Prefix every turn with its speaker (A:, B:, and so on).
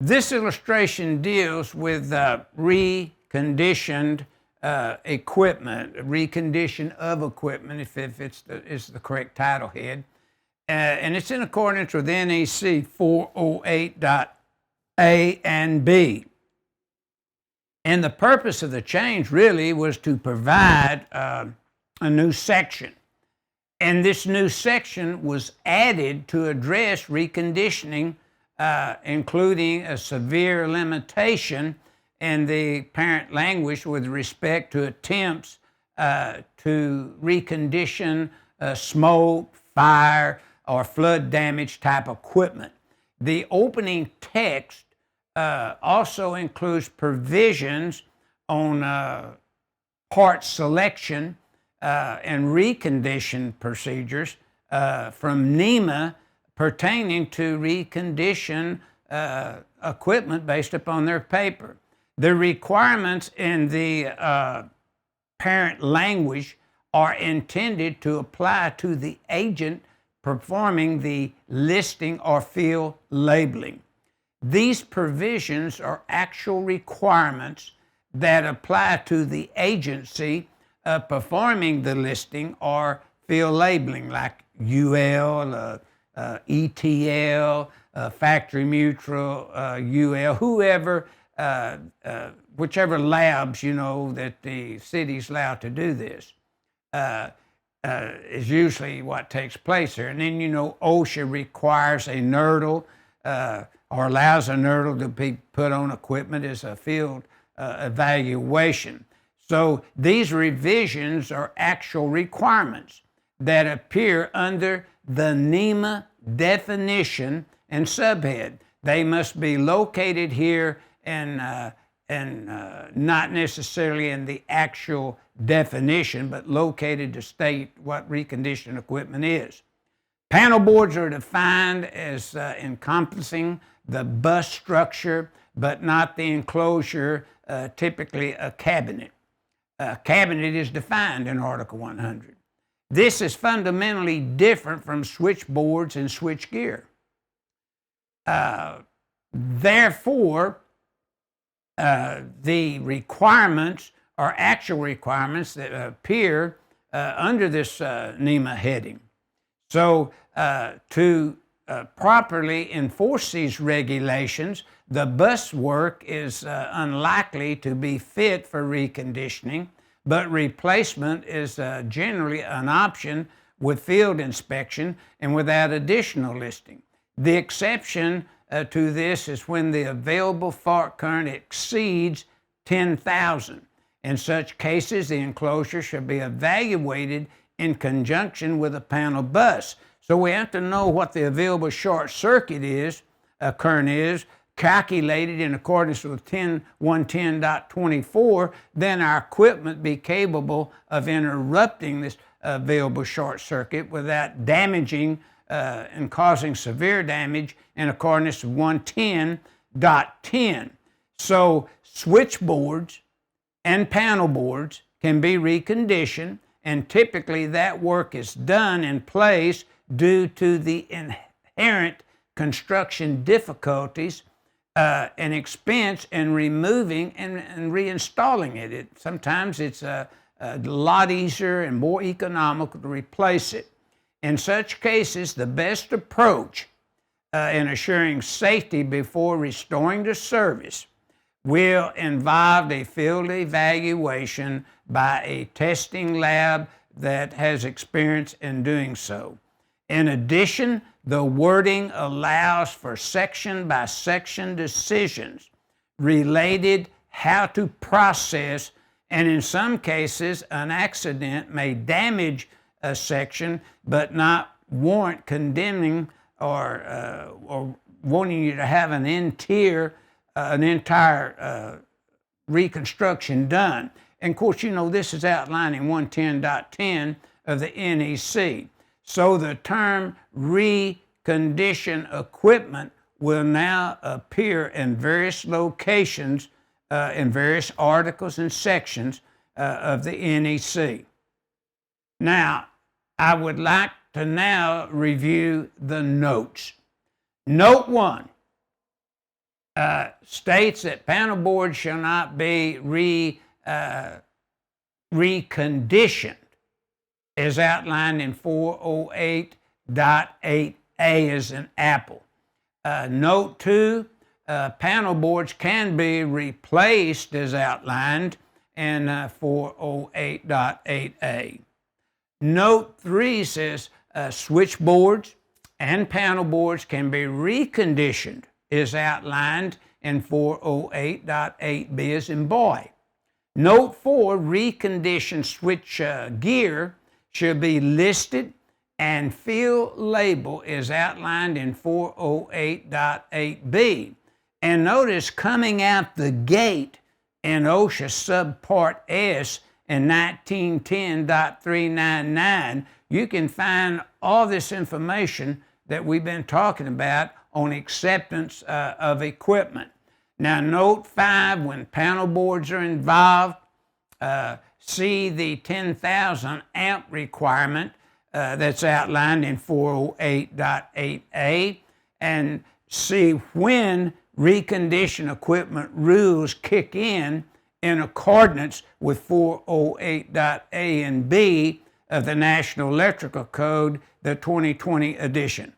A: This illustration deals with reconditioned equipment, recondition of equipment, if it's the correct title head. And it's in accordance with NEC 408.A and B. And the purpose of the change really was to provide a new section. And this new section was added to address reconditioning, including a severe limitation in the parent language with respect to attempts to recondition smoke, fire, or flood damage type equipment. The opening text also includes provisions on part selection and recondition procedures from NEMA pertaining to recondition equipment based upon their paper. The requirements in the parent language are intended to apply to the agent performing the listing or field labeling. These provisions are actual requirements that apply to the agency performing the listing or field labeling, like UL, ETL, Factory Mutual, UL, whoever, whichever labs, that the city's allowed to do this, is usually what takes place here. And then, OSHA requires a NERDL or allows a NERDL to be put on equipment as a field evaluation. So these revisions are actual requirements that appear under the NEMA definition and subhead. They must be located here and not necessarily in the actual definition, but located to state what reconditioned equipment is. Panel boards are defined as encompassing the bus structure, but not the enclosure, typically a cabinet. A cabinet is defined in Article 100. This is fundamentally different from switchboards and switchgear. Therefore, the requirements are actual requirements that appear under this NEMA heading. So to properly enforce these regulations, the bus work is unlikely to be fit for reconditioning, but replacement is generally an option with field inspection and without additional listing. The exception to this is when the available fault current exceeds 10,000. In such cases, the enclosure should be evaluated in conjunction with a panel bus. So we have to know what the available short circuit current is, calculated in accordance with 110.24, then our equipment be capable of interrupting this available short circuit without damaging and causing severe damage in accordance with 110.10. So switchboards and panel boards can be reconditioned, and typically that work is done in place due to the inherent construction difficulties and expense in removing and reinstalling it. Sometimes it's a lot easier and more economical to replace it. In such cases, the best approach in assuring safety before restoring the service will involve a field evaluation by a testing lab that has experience in doing so. In addition, the wording allows for section-by-section decisions related how to process, and in some cases, an accident may damage a section but not warrant condemning or wanting you to have an entire reconstruction done. And of course, this is outlined in 110.10 of the NEC. So the term recondition equipment will now appear in various locations, in various articles and sections of the NEC. Now, I would like to now review the notes. Note 1. states that panel boards shall not be reconditioned, as outlined in 408.8A as in Apple. Note 2, panel boards can be replaced as outlined in 408.8A. Note 3 says switchboards and panel boards can be reconditioned as outlined in 408.8B as in boy. Note 4, reconditioned switch gear should be listed and field label is outlined in 408.8B. And notice coming out the gate in OSHA Subpart S in 1910.399, you can find all this information that we've been talking about on acceptance of equipment. Now, note 5, when panel boards are involved, see the 10,000 amp requirement that's outlined in 408.8A, and see when reconditioned equipment rules kick in accordance with 408.A and B of the National Electrical Code, the 2020 edition.